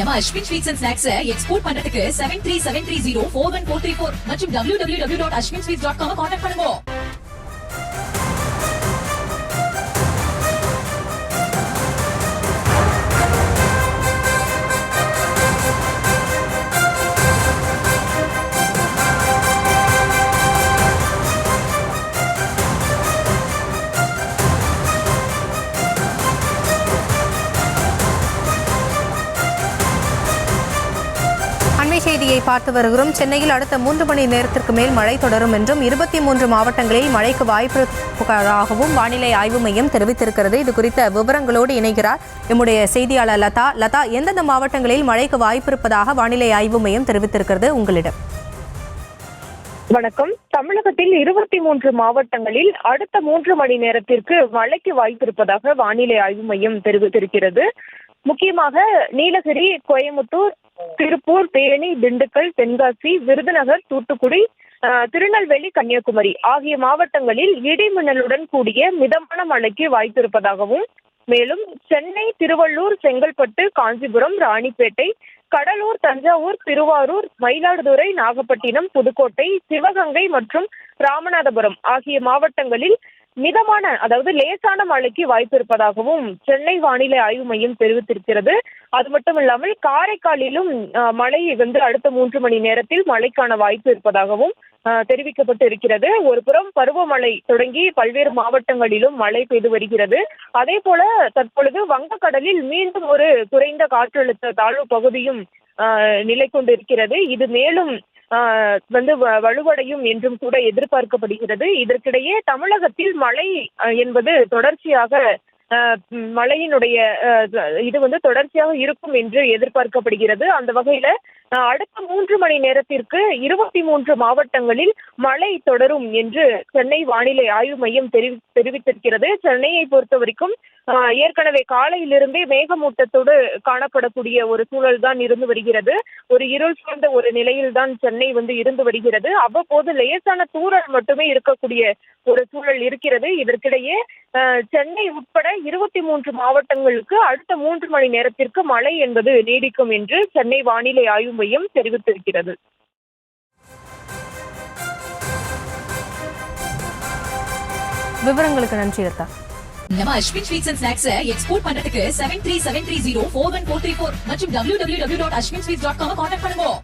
நம்ம Ashwin sweets and snacks export பண்றதுக்கு 7373041434 மற்றும் www.ashwinsweets.com கான்டாக்ட் பண்ணுங்க. செய்தியை பார்த்து வருகிறோம். சென்னையில் அடுத்த 3 மணி நேரத்திற்கு மேல் மழை தொடரும் என்றும் 23 மாவட்டங்களில் மழைக்கு வாய்ப்பிருப்பதாகவும் வானிலை ஆய்வு மையம் தெரிவித்திருக்கிறது. இது குறித்த விவரங்களோடு இணைகிறார் நம்முடைய செய்தியாளர் லதா. லதா, எந்தெந்த மாவட்டங்களில் மழைக்கு வாய்ப்பிருப்பதாக வானிலை ஆய்வு மையம் தெரிவித்திருக்கிறது உங்களிடம்? வணக்கம். தமிழகத்தில் 23 மாவட்டங்களில் அடுத்த 3 மணி நேரத்திற்கு மழைக்கு வாய்ப்பிருப்பதாக வானிலை ஆய்வு மையம் தெரிவித்திருக்கிறது. முக்கியமாக நீலகிரி, கோயம்புத்தூர், திருப்பூர், தேனி, திண்டுக்கல், தென்காசி, விருதுநகர், தூத்துக்குடி, திருநெல்வேலி, கன்னியாகுமரி ஆகிய மாவட்டங்களில் இடி மின்னலுடன் கூடிய மிதமான மழைக்கு வாய்ப்பிருப்பதாகவும், மேலும் சென்னை, திருவள்ளூர், செங்கல்பட்டு, காஞ்சிபுரம், ராணிப்பேட்டை, கடலூர், தஞ்சாவூர், திருவாரூர், மயிலாடுதுறை, நாகப்பட்டினம், புதுக்கோட்டை, சிவகங்கை மற்றும் ராமநாதபுரம் ஆகிய மாவட்டங்களில் மிதமான அதாவது லேசான மழைக்கு வாய்ப்பு இருப்பதாகவும் சென்னை வானிலை ஆய்வு மையம் தெரிவித்திருக்கிறது. அது மட்டும் இல்லாமல் காரைக்காலிலும் மழை அடுத்த 3 மணி நேரத்தில் மழைக்கான வாய்ப்பு இருப்பதாகவும் தெரிவிக்கப்பட்டு இருக்கிறது. ஒரு புறம் பருவமழை தொடங்கி பல்வேறு மாவட்டங்களிலும் மழை பெய்து வருகிறது. அதே போல தற்பொழுது வங்கக்கடலில் மீண்டும் ஒரு குறைந்த காற்றழுத்த தாழ்வு பகுதியும் நிலை கொண்டிருக்கிறது. இது மேலும் வலுவடையும் என்றும் கூட எதிர்பார்க்கப்படுகிறது. இதற்கிடையே தமிழகத்தில் மழை என்பது தொடர்ச்சியாக மழையினுடைய இது தொடர்ச்சியாக இருக்கும் என்று எதிர்பார்க்கப்படுகிறது. அந்த வகையில அடுத்த 3 மணி நேரத்திற்கு 23 மாவட்டங்களில் மழை தொடரும் என்று சென்னை வானிலை ஆய்வு மையம் தெரிவித்திருக்கிறது. சென்னையை பொறுத்த வரைக்கும் ஏற்கனவே காலையிலிருந்தே மேகமூட்டத்தோடு காணப்படக்கூடிய ஒரு சூழல் தான் இருந்து வருகிறது. ஒரு இருள் சூழ்ந்த ஒரு நிலையில் தான் சென்னை இருந்து வருகிறது. அவ்வப்போது லேசான தூறல் மட்டுமே இருக்கக்கூடிய ஒரு சூழல் இருக்கிறது. இதற்கிடையே சென்னை உட்பட 23 மாவட்டங்களுக்கு அடுத்த 3 மணி நேரத்திற்கு மழை என்பது நீடிக்கும் என்று சென்னை வானிலை ஆய்வு மையம் தெரிவித்திருக்கிறது. விவரங்களுக்கு நன்றி லதா. நம்ம Ashwin sweets and snacks export பண்றதுக்கு 7373041434 மற்றும் www.ashwinsweets.com கான்டாக்ட் பண்ணுங்க.